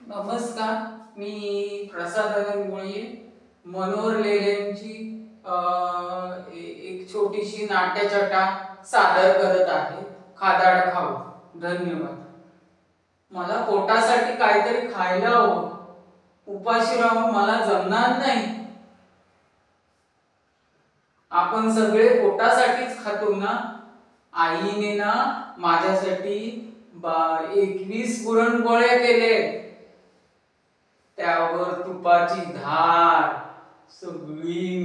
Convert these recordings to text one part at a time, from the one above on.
नमस्कार, मी प्रसाद मुळे मनोहर लेलेंची एक छोटीशी नाट्यछटा सादर करत आहे. खादाड खाऊ. धन्यवाद. मला पोटासाठी काहीतरी खायला हवं. उपाशी राहून मला जमणार नाही. आपण सगळे पोटासाठीच खातो ना. आईने ना माझ्यासाठी 21 पुरणपोळ्या केले. त्यावर तुपाची धार, सगळी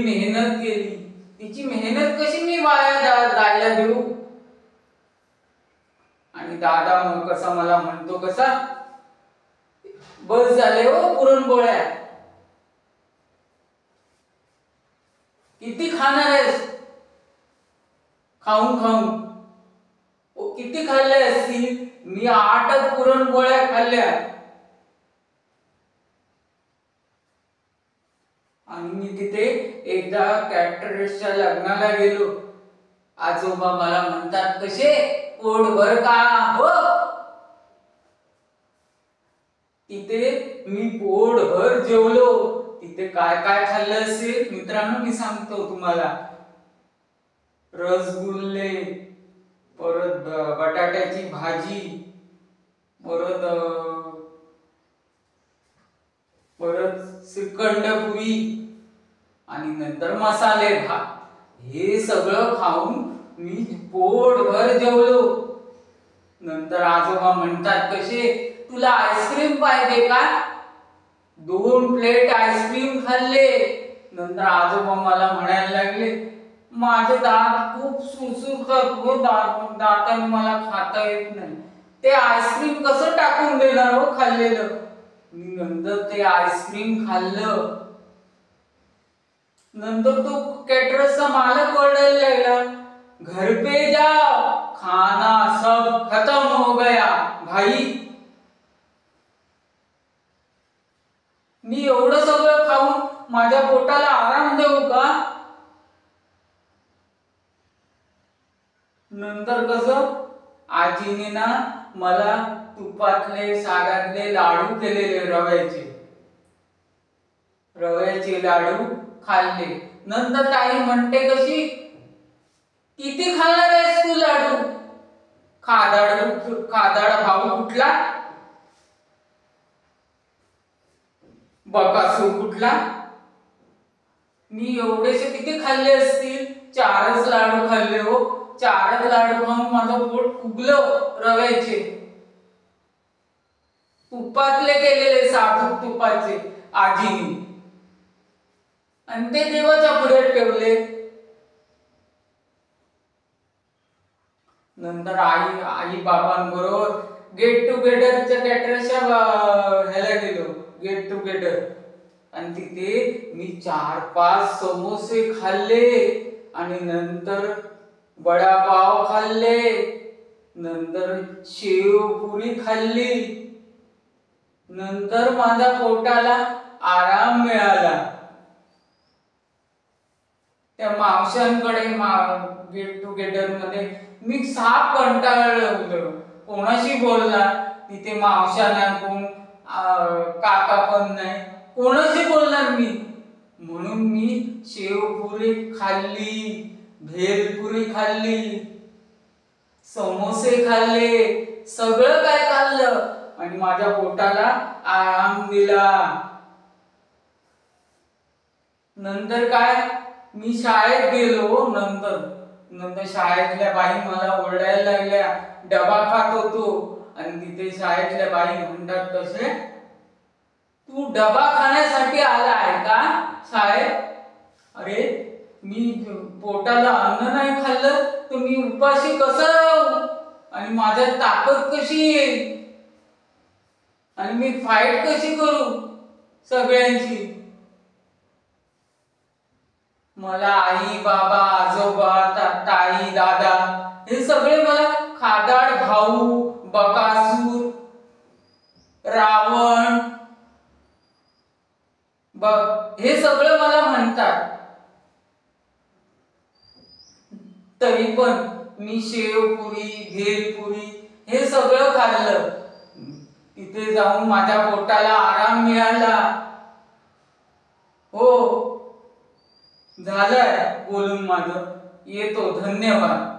मेहनत केली. तिची मेहनत कशी मी वाया जायला देऊ? आणि दादा मग कसा मला म्हणतो, कसा बस झाले हो पुरणपोळ्या, किती खाणार आहेस? खाऊन खाऊन किती खाल्ले असतील? मी 8 पुरणपोळ्या खाल्ल्या. आणि मी तिथे एकदा कॅटरर्सच्या लग्नाला गेलो. आजोबा मला म्हणतात, कसे पोटभर का हो? तिथे मी पोटभर जेवलो. तिथे काय काय खाल्लं असेल मित्रांनो, मी सांगतो तुम्हाला. रसगुल्ले, परत बटाट्याची भाजी, परत श्रीखंडपुरी आणि नंतर मसाले भात. हे सगळं खाऊन मी पोटभर जेवलो. नंतर आजोबा म्हणतात, कसे तुला आईस्क्रीम पाहिजे का? 2 प्लेट आईस्क्रीम खाल्ले. नंतर आजोबा मला म्हणायला लागले, माझे दात खूप सुरसुरतात, दाताने मला खाता येत नाही. ते आईस्क्रीम कसं टाकून देणार हो खाल्लेलं? मी नंतर ते आईस्क्रीम खाल्लं. नंतर तो कॅटरर्सचा मालक ओरडायला लागला, घर पे जाओ, खाना सब खत्म हो गया भाई. मी एवढं सगळं खाऊन माझ्या पोटाला आराम देऊ का? नंतर कसं आजीने ना मला तुपातले सागातले लाडू केलेले, रव्याचे लाडू खाल्ले. नंतर ताई म्हणते, कशी किती खाणार आहेस तू लाडू? खादाड भाऊ कुठला, बकासूर कुठला? मी एवढेसे किती खाल्ले असतील? 4च लाडू खाल्ले हो. 4च लाडू खाऊन माझं पोट फुगलं. रव्याचे, तुपातले केलेले, साजूक तुपाचे आजीनी. आणि ते देवाच्या पुढे ठेवले. नंतर आई बाबांबरोबर गेट टुगेदरच्या कॅटरर्सच्या ह्याला गेलो, गेट टुगेदर. आणि तिथे मी 4-5 समोसे खाल्ले. आणि नंतर वडापाव खाल्ले. नंतर शेवपुरी खाल्ली. नंतर माझ्या पोटाला आराम मिळाला. त्या मावशांकडे गेट टुगेदर मध्ये मी साप कंटाळलो. कोणाशी बोलणार? तिथे मावशा नाही, कोण काका पण नाही, कोणाशी बोलणार मी? म्हणून मी शेवपुरी खाल्ली, भेलपुरी खाल्ली, समोसे खाल्ले, सगळं काय खाल्लं आणि माझ्या पोटाला आराम दिला. नंतर काय, मी शाळेत गेलो. नंतर शाळेतल्या बाई मला ओरडायला लागल्या, डबा खात होतो. आणि तिथे शाळेतल्या बाई म्हणतात, कसे तू डबा खाण्यासाठी आला आहे का शाळेत? अरे मी पोटाला अन्न नाही खाल्लं तर मी उपाशी कसं राहू? आणि माझ्यात ताकद कशी येईल? आणि मी फाईट कशी करू सगळ्यांची? मला आई बाबा आजोबा ताई दादा हे सगळे मला खादाड भाऊ, बकासूर, रावण हे सगळं मला म्हणतात. तरी पण मी शेवपुरी भेलपुरी हे सगळं खाल्लं. तिथे जाऊन माझ्या पोटाला आराम मिळाला. हो, झालंय बोलून माझं. येतो. धन्यवाद.